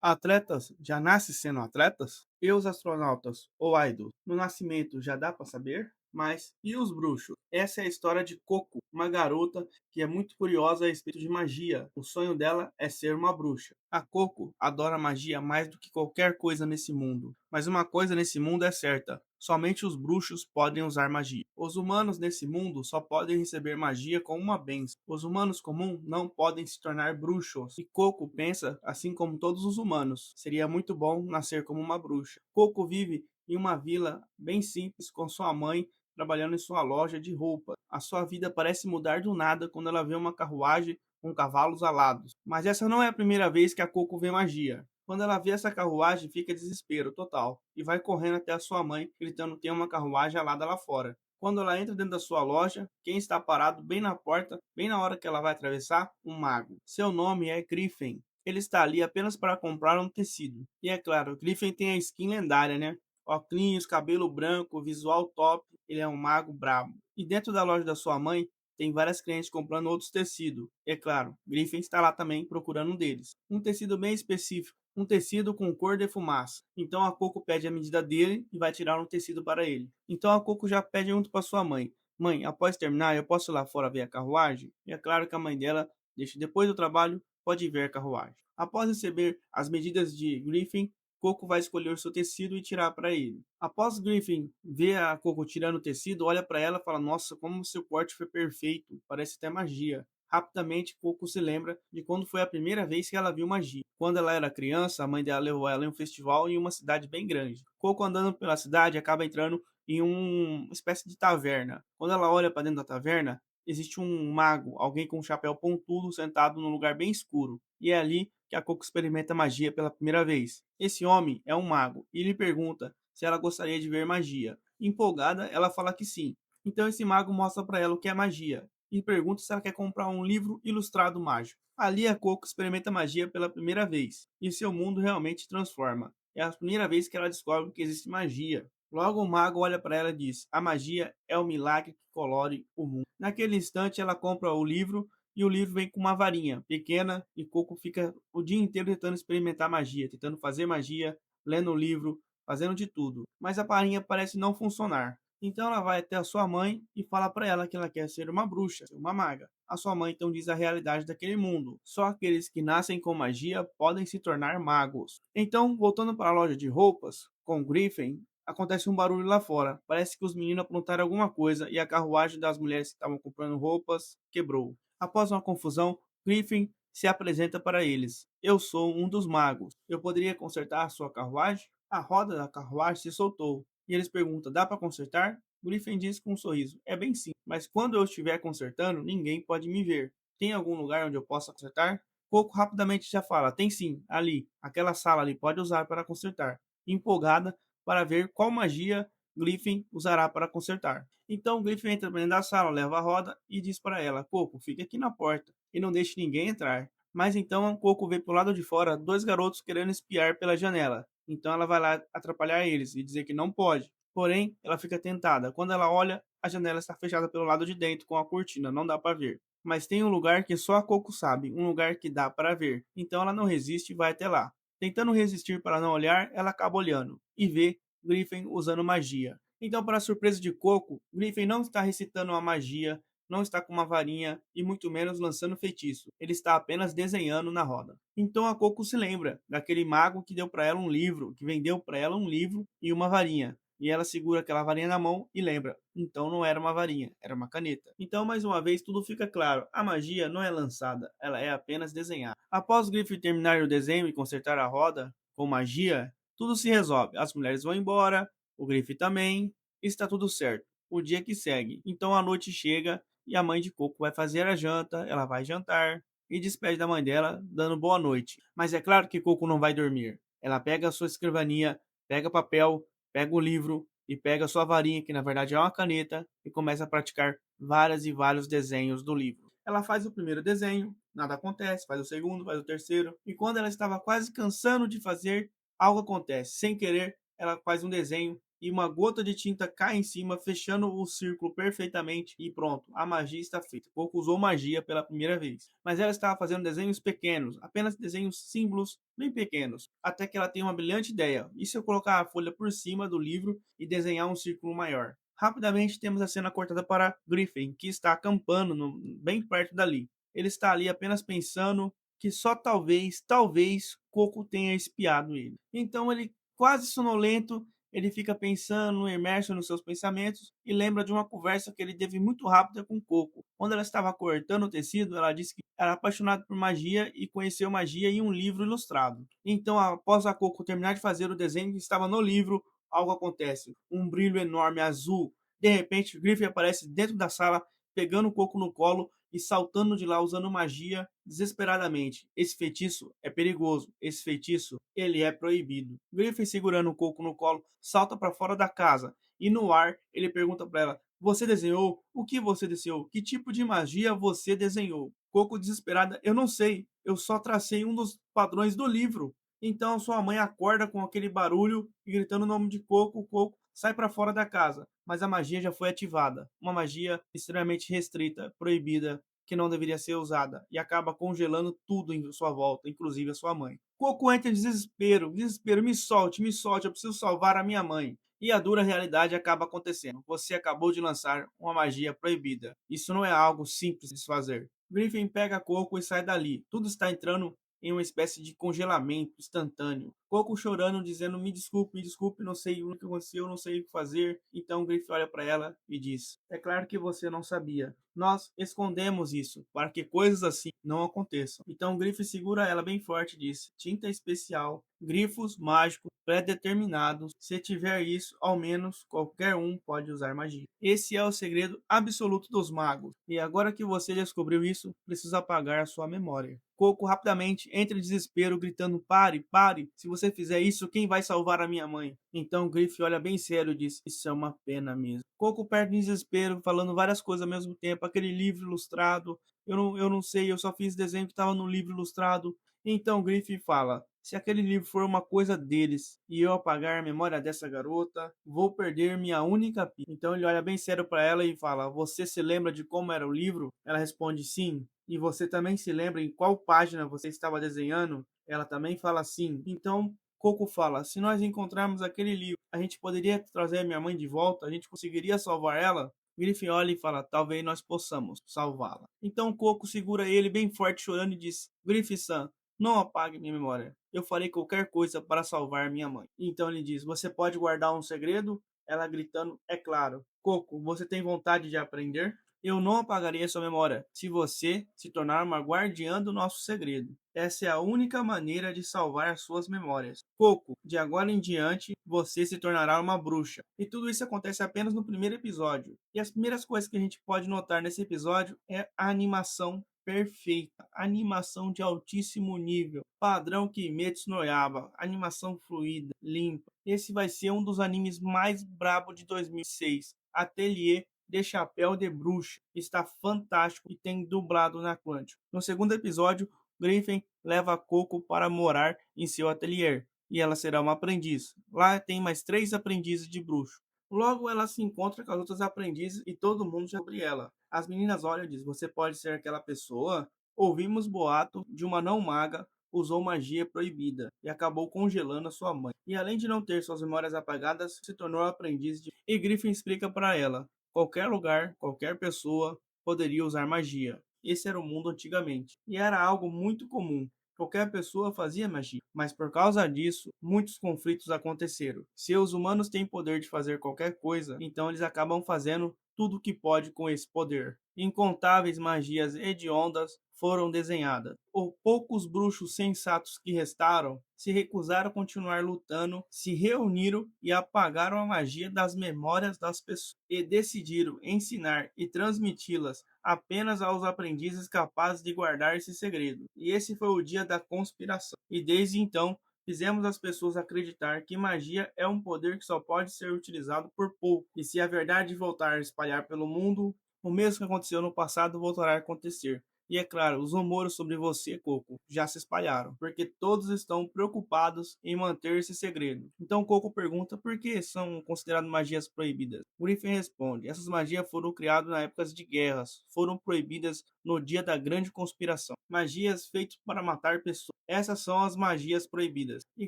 Atletas já nascem sendo atletas? E os astronautas ou idols? No nascimento já dá para saber? Mas e os bruxos? Essa é a história de Coco, uma garota que é muito curiosa a respeito de magia. O sonho dela é ser uma bruxa. A Coco adora magia mais do que qualquer coisa nesse mundo. Mas uma coisa nesse mundo é certa: somente os bruxos podem usar magia. Os humanos nesse mundo só podem receber magia com uma benção. Os humanos comuns não podem se tornar bruxos. E Coco pensa, assim como todos os humanos, seria muito bom nascer como uma bruxa. Coco vive em uma vila bem simples com sua mãe trabalhando em sua loja de roupa. A sua vida parece mudar do nada quando ela vê uma carruagem com cavalos alados. Mas essa não é a primeira vez que a Coco vê magia. Quando ela vê essa carruagem, fica desespero total e vai correndo até a sua mãe, gritando que tem uma carruagem alada lá fora. Quando ela entra dentro da sua loja, quem está parado bem na porta, bem na hora que ela vai atravessar? Um mago. Seu nome é Griffin. Ele está ali apenas para comprar um tecido. E é claro, Griffin tem a skin lendária, né? Óculos, cabelo branco, visual top, ele é um mago brabo. E dentro da loja da sua mãe, tem várias clientes comprando outros tecidos. É claro, Griffin está lá também procurando um deles. Um tecido bem específico, um tecido com cor de fumaça. Então a Coco pede a medida dele e vai tirar um tecido para ele. Então a Coco já pede junto para sua mãe: Mãe, após terminar, eu posso ir lá fora ver a carruagem? E é claro que a mãe dela deixa depois do trabalho, pode ver a carruagem. Após receber as medidas de Griffin, Coco vai escolher o seu tecido e tirar para ele. Após Griffin ver a Coco tirando o tecido, olha para ela e fala: Nossa, como seu corte foi perfeito, parece até magia. Rapidamente, Coco se lembra de quando foi a primeira vez que ela viu magia. Quando ela era criança, a mãe dela levou ela em um festival em uma cidade bem grande. Coco, andando pela cidade, acaba entrando em uma espécie de taverna. Quando ela olha para dentro da taverna, existe um mago, alguém com um chapéu pontudo, sentado num lugar bem escuro. E é ali que a Coco experimenta magia pela primeira vez. Esse homem é um mago e lhe pergunta se ela gostaria de ver magia. Empolgada, ela fala que sim. Então esse mago mostra para ela o que é magia e pergunta se ela quer comprar um livro ilustrado mágico. Ali a Coco experimenta magia pela primeira vez e seu mundo realmente transforma. É a primeira vez que ela descobre que existe magia. Logo o mago olha para ela e diz: A magia é o milagre que colore o mundo. Naquele instante ela compra o livro e o livro vem com uma varinha pequena e Coco fica o dia inteiro tentando experimentar magia, tentando fazer magia, lendo o livro, fazendo de tudo. Mas a varinha parece não funcionar. Então ela vai até a sua mãe e fala para ela que ela quer ser uma bruxa, uma maga. A sua mãe então diz a realidade daquele mundo. Só aqueles que nascem com magia podem se tornar magos. Então, voltando para a loja de roupas, com Griffin, acontece um barulho lá fora. Parece que os meninos aprontaram alguma coisa e a carruagem das mulheres que estavam comprando roupas quebrou. Após uma confusão, Griffin se apresenta para eles. Eu sou um dos magos. Eu poderia consertar a sua carruagem? A roda da carruagem se soltou. E eles perguntam: dá para consertar? Griffin diz com um sorriso: é bem simples, mas quando eu estiver consertando, ninguém pode me ver. Tem algum lugar onde eu possa consertar? Coco rapidamente já fala: tem sim, ali, aquela sala ali pode usar para consertar. Empolgada para ver qual magia Griffin usará para consertar. Então Griffin entra dentro da sala, leva a roda e diz para ela: Coco, fique aqui na porta e não deixe ninguém entrar. Mas então Coco vê pro lado de fora dois garotos querendo espiar pela janela. Então ela vai lá atrapalhar eles e dizer que não pode. Porém, ela fica tentada. Quando ela olha, a janela está fechada pelo lado de dentro com a cortina, não dá para ver. Mas tem um lugar que só a Coco sabe, um lugar que dá para ver. Então ela não resiste e vai até lá. Tentando resistir para não olhar, ela acaba olhando e vê Griffin usando magia. Então, para surpresa de Coco, Griffin não está recitando uma magia, não está com uma varinha e muito menos lançando feitiço. Ele está apenas desenhando na roda. Então a Coco se lembra daquele mago que deu para ela um livro, que vendeu para ela um livro e uma varinha. E ela segura aquela varinha na mão e lembra. Então não era uma varinha, era uma caneta. Então, mais uma vez, tudo fica claro. A magia não é lançada, ela é apenas desenhada. Após Griffin terminar o desenho e consertar a roda com magia, tudo se resolve. As mulheres vão embora, o Griffin também, e está tudo certo. O dia que segue. Então a noite chega e a mãe de Coco vai fazer a janta, ela vai jantar e despede da mãe dela, dando boa noite. Mas é claro que Coco não vai dormir. Ela pega a sua escrivaninha, pega papel, pega o livro e pega a sua varinha, que na verdade é uma caneta, e começa a praticar vários e vários desenhos do livro. Ela faz o primeiro desenho, nada acontece, faz o segundo, faz o terceiro, e quando ela estava quase cansando de fazer, algo acontece. Sem querer, ela faz um desenho e uma gota de tinta cai em cima, fechando o círculo perfeitamente e pronto, a magia está feita. Coco usou magia pela primeira vez, mas ela estava fazendo desenhos pequenos, apenas desenhos símbolos bem pequenos, até que ela tem uma brilhante ideia. E se eu colocar a folha por cima do livro e desenhar um círculo maior? Rapidamente temos a cena cortada para Griffin, que está acampando bem perto dali. Ele está ali apenas pensando que só talvez Coco tenha espiado ele. Então ele, quase sonolento, ele fica pensando, imerso nos seus pensamentos e lembra de uma conversa que ele teve muito rápida com Coco. Quando ela estava cortando o tecido, ela disse que era apaixonada por magia e conheceu magia em um livro ilustrado. Então, após a Coco terminar de fazer o desenho que estava no livro, algo acontece. Um brilho enorme azul. De repente, Griffith aparece dentro da sala, pegando o Coco no colo e saltando de lá usando magia desesperadamente. Esse feitiço é perigoso. Esse feitiço, ele é proibido. Griffith, segurando o Coco no colo, salta para fora da casa e no ar ele pergunta para ela: "Você desenhou? O que você desenhou? Que tipo de magia você desenhou?" Coco, desesperada: "Eu não sei. Eu só tracei um dos padrões do livro." Então sua mãe acorda com aquele barulho e gritando o nome de Coco. Coco sai para fora da casa, mas a magia já foi ativada. Uma magia extremamente restrita, proibida, que não deveria ser usada e acaba congelando tudo em sua volta, inclusive a sua mãe. Coco entra em desespero, desespero, me solte, eu preciso salvar a minha mãe. E a dura realidade acaba acontecendo. Você acabou de lançar uma magia proibida. Isso não é algo simples de se fazer. Griffin pega Coco e sai dali. Tudo está entrando em uma espécie de congelamento instantâneo. Coco chorando, dizendo: me desculpe, não sei o que aconteceu, não sei o que fazer." Então Griff olha para ela e diz: "É claro que você não sabia. Nós escondemos isso para que coisas assim não aconteçam." Então Griff segura ela bem forte e diz: "Tinta especial, grifos mágicos pré-determinados. Se tiver isso, ao menos qualquer um pode usar magia. Esse é o segredo absoluto dos magos. E agora que você descobriu isso, precisa apagar a sua memória." Coco rapidamente entra em desespero, gritando: "Pare, pare! Se você fizer isso, quem vai salvar a minha mãe?" Então Griff olha bem sério e diz: "Isso é uma pena mesmo." Coco perde em desespero, falando várias coisas ao mesmo tempo. Aquele livro ilustrado, eu não sei, eu só fiz desenho que estava no livro ilustrado. Então Griff fala: "Se aquele livro for uma coisa deles e eu apagar a memória dessa garota, vou perder minha única pista." Então ele olha bem sério para ela e fala: "Você se lembra de como era o livro?" Ela responde: "Sim." "E você também se lembra em qual página você estava desenhando?" Ela também fala: "Sim." Então Coco fala: "Se nós encontrarmos aquele livro, a gente poderia trazer minha mãe de volta? A gente conseguiria salvar ela?" Griffin olha e fala: "Talvez nós possamos salvá-la." Então Coco segura ele bem forte, chorando, e diz: "Griffin-san, não apague minha memória. Eu farei qualquer coisa para salvar minha mãe." Então ele diz: "Você pode guardar um segredo?" Ela gritando: "É claro." "Coco, você tem vontade de aprender?" "Eu não apagaria sua memória se você se tornar uma guardiã do nosso segredo. Essa é a única maneira de salvar as suas memórias. Coco, de agora em diante, você se tornará uma bruxa." E tudo isso acontece apenas no primeiro episódio. E as primeiras coisas que a gente pode notar nesse episódio é a animação perfeita, animação de altíssimo nível, padrão Kimetsu no Yaiba, animação fluida, limpa. Esse vai ser um dos animes mais brabo de 2006. Atelier de Chapéu de Bruxa está fantástico e tem dublado na Quantico. No segundo episódio, Griffin leva Coco para morar em seu ateliê e ela será uma aprendiz. Lá tem mais 3 aprendizes de bruxo. Logo ela se encontra com as outras aprendizes e todo mundo já sobre ela. As meninas olham e dizem: "Você pode ser aquela pessoa?" Ouvimos boato de uma não maga usou magia proibida e acabou congelando a sua mãe. E além de não ter suas memórias apagadas, se tornou aprendiz de... E Griffin explica para ela: qualquer lugar, qualquer pessoa poderia usar magia. Esse era o mundo antigamente. E era algo muito comum. Qualquer pessoa fazia magia, mas por causa disso, muitos conflitos aconteceram. Se os humanos têm poder de fazer qualquer coisa, então eles acabam fazendo tudo o que pode com esse poder. Incontáveis magias hediondas foram desenhadas. Os poucos bruxos sensatos que restaram se recusaram a continuar lutando, se reuniram e apagaram a magia das memórias das pessoas e decidiram ensinar e transmiti-las apenas aos aprendizes capazes de guardar esse segredo. E esse foi o dia da conspiração. E desde então, fizemos as pessoas acreditar que magia é um poder que só pode ser utilizado por pouco. E se a verdade voltar a espalhar pelo mundo, o mesmo que aconteceu no passado voltará a acontecer. E é claro, os rumores sobre você, Coco, já se espalharam, porque todos estão preocupados em manter esse segredo. Então Coco pergunta por que são consideradas magias proibidas. Griffin responde: essas magias foram criadas na época de guerras, foram proibidas no dia da grande conspiração. Magias feitas para matar pessoas. Essas são as magias proibidas. E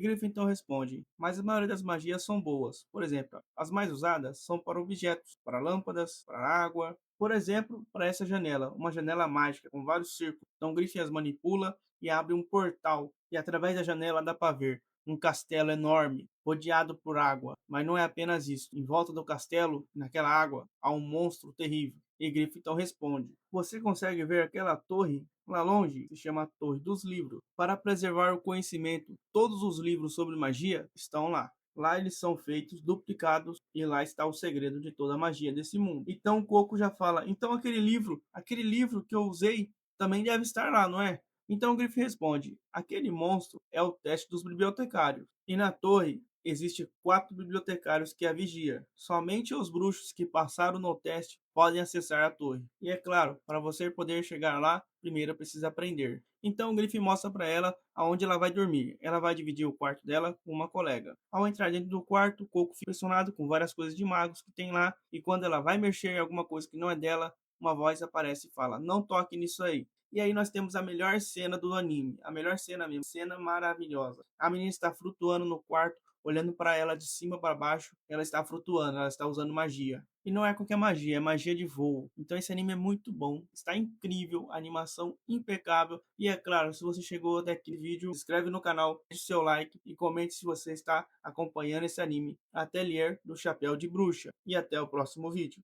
Griffin então responde: mas a maioria das magias são boas. Por exemplo, as mais usadas são para objetos, para lâmpadas, para água, por exemplo, para essa janela, uma janela mágica com vários círculos. Então Griffin as manipula e abre um portal, e através da janela dá para ver um castelo enorme, rodeado por água. Mas não é apenas isso. Em volta do castelo, naquela água, há um monstro terrível. E Griffin então responde: você consegue ver aquela torre lá longe? Se chama Torre dos Livros. Para preservar o conhecimento, todos os livros sobre magia estão lá. Lá eles são feitos, duplicados, e lá está o segredo de toda a magia desse mundo. Então o Coco já fala: então aquele livro que eu usei, também deve estar lá, não é? Então o Griff responde: aquele monstro é o teste dos bibliotecários. E na torre existe 4 bibliotecários que a vigia. Somente os bruxos que passaram no teste podem acessar a torre. E é claro, para você poder chegar lá, primeiro precisa aprender. Então o Griff mostra para ela aonde ela vai dormir. Ela vai dividir o quarto dela com uma colega. Ao entrar dentro do quarto, o Coco fica impressionado com várias coisas de magos que tem lá. E quando ela vai mexer em alguma coisa que não é dela, uma voz aparece e fala: não toque nisso aí. E aí nós temos a melhor cena do anime. A melhor cena mesmo. Cena maravilhosa. A menina está flutuando no quarto, olhando para ela de cima para baixo. Ela está flutuando, ela está usando magia. E não é qualquer magia, é magia de voo. Então esse anime é muito bom, está incrível, animação impecável. E é claro, se você chegou até aqui no vídeo, se inscreve no canal, deixe seu like e comente se você está acompanhando esse anime Atelier do Chapéu de Bruxa. E até o próximo vídeo.